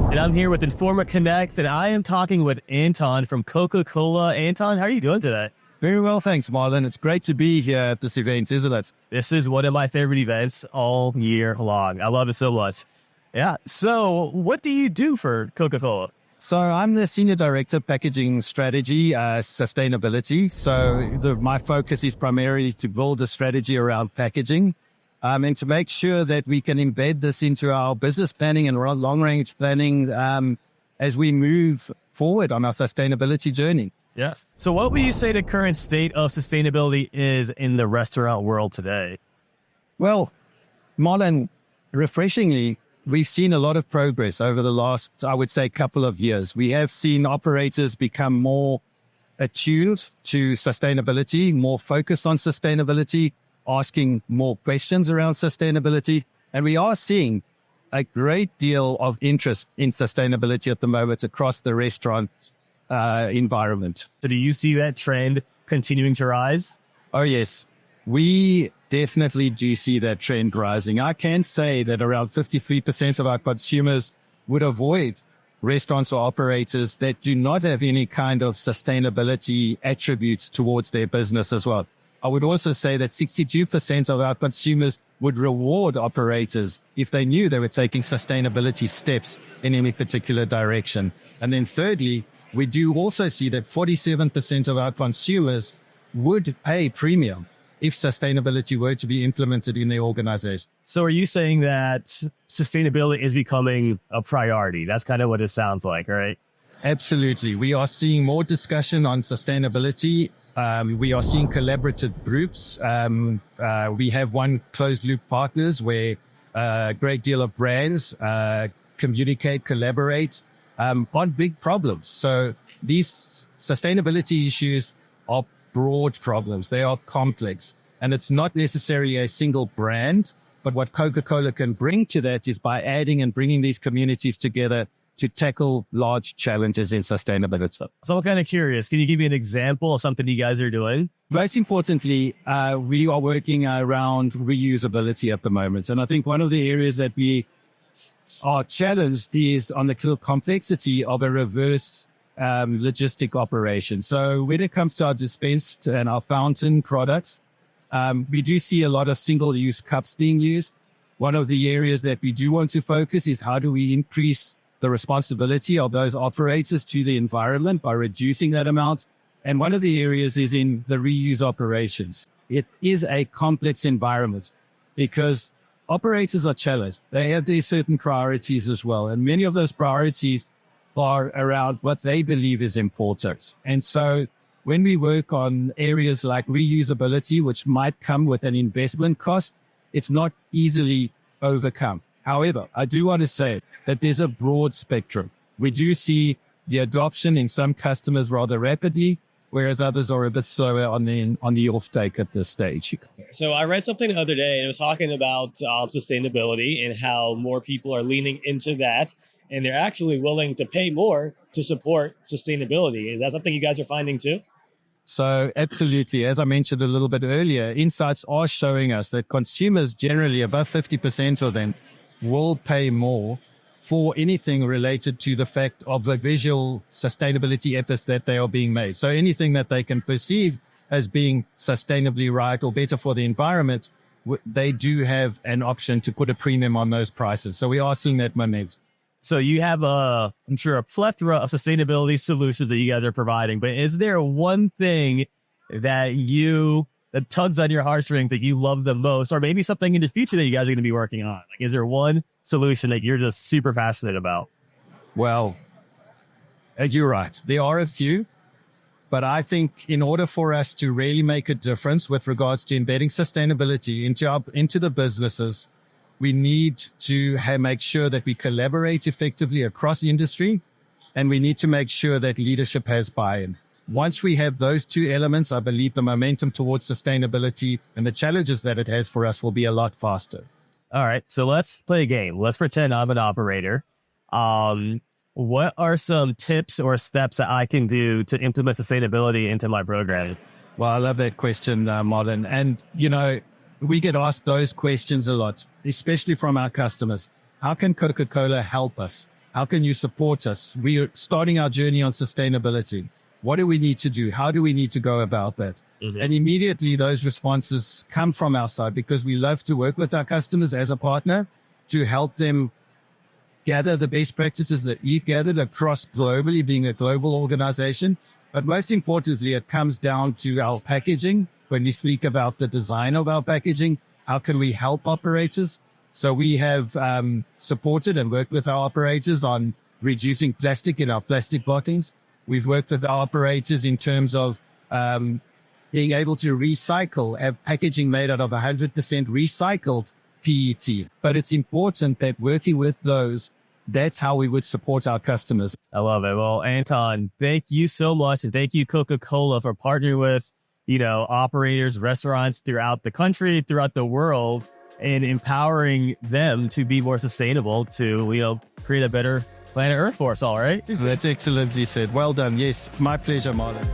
And I'm here with Informa Connect, and I am talking with Anton from Coca-Cola. Anton, how are you doing today? Very well, thanks, Marlon. It's great to be here at this event, isn't it? This is one of my favorite events all year long. I love it so much. Yeah. So what do you do for Coca-Cola? So I'm the Senior Director, Packaging Strategy, Sustainability. So my focus is primarily to build a strategy around packaging and to make sure that we can embed this into our business planning and long-range planning as we move forward on our sustainability journey. Yeah. So what would you say the current state of sustainability is in the restaurant world today? Well, Marlon, refreshingly, we've seen a lot of progress over the last, I would say, couple of years. We have seen operators become more attuned to sustainability, more focused on sustainability, asking more questions around sustainability. And we are seeing a great deal of interest in sustainability at the moment across the restaurant environment. So do you see that trend continuing to rise? Oh, yes. We definitely do see that trend rising. I can say that around 53% of our consumers would avoid restaurants or operators that do not have any kind of sustainability attributes towards their business as well. I would also say that 62% of our consumers would reward operators if they knew they were taking sustainability steps in any particular direction. And then thirdly, we do also see that 47% of our consumers would pay premium if sustainability were to be implemented in their organization. So are you saying that sustainability is becoming a priority? That's kind of what it sounds like, right? Absolutely. We are seeing more discussion on sustainability. We are seeing collaborative groups. We have one closed loop partners where a great deal of brands communicate, collaborate on big problems. So these sustainability issues are broad problems. They are complex, and it's not necessarily a single brand, but what Coca-Cola can bring to that is by adding and bringing these communities together to tackle large challenges in sustainability. So I'm kind of curious, can you give me an example of something you guys are doing? Most importantly, we are working around reusability at the moment. And I think one of the areas that we are challenged is on the complexity of a reverse logistic operation. So when it comes to our dispensed and our fountain products, we do see a lot of single-use cups being used. One of the areas that we do want to focus is how do we increase the responsibility of those operators to the environment by reducing that amount. And one of the areas is in the reuse operations. It is a complex environment because operators are challenged. They have their certain priorities as well. And many of those priorities are around what they believe is important. And so when we work on areas like reusability, which might come with an investment cost, it's not easily overcome. However, I do want to say that there's a broad spectrum. We do see the adoption in some customers rather rapidly, whereas others are a bit slower on the offtake at this stage. So I read something the other day, and it was talking about sustainability and how more people are leaning into that, and they're actually willing to pay more to support sustainability. Is that something you guys are finding too? So absolutely. As I mentioned a little bit earlier, insights are showing us that consumers generally, above 50% of them, will pay more for anything related to the fact of the visual sustainability efforts that they are being made. So anything that they can perceive as being sustainably right or better for the environment, they do have an option to put a premium on those prices. So we are seeing that momentum. So you have I'm sure a plethora of sustainability solutions that you guys are providing, but is there one thing that tugs on your heartstrings that you love the most, or maybe something in the future that you guys are going to be working on? Like, is there one solution that you're just super passionate about? Well, you're right. There are a few, but I think in order for us to really make a difference with regards to embedding sustainability into the businesses, we need to make sure that we collaborate effectively across industry, and we need to make sure that leadership has buy-in. Once we have those two elements, I believe the momentum towards sustainability and the challenges that it has for us will be a lot faster. All right, so let's play a game. Let's pretend I'm an operator. What are some tips or steps that I can do to implement sustainability into my program? Well, I love that question, Marlon. And, we get asked those questions a lot, especially from our customers. How can Coca-Cola help us? How can you support us? We are starting our journey on sustainability. What do we need to do? How do we need to go about that? And immediately those responses come from our side, because we love to work with our customers as a partner to help them gather the best practices that we've gathered across globally, being a global organization. But most importantly, it comes down to our packaging. When we speak about the design of our packaging, how can we help operators? So we have supported and worked with our operators on reducing plastic in our plastic bottles. We've worked with our operators in terms of being able to recycle, have packaging made out of 100% recycled PET. But it's important that working with those, that's how we would support our customers. I love it. Well, Anton, thank you so much. And thank you, Coca-Cola, for partnering with, operators, restaurants throughout the country, throughout the world, and empowering them to be more sustainable, to, create a better planet Earth for us all, right? That's excellently said. Well done. Yes, my pleasure, Marlon.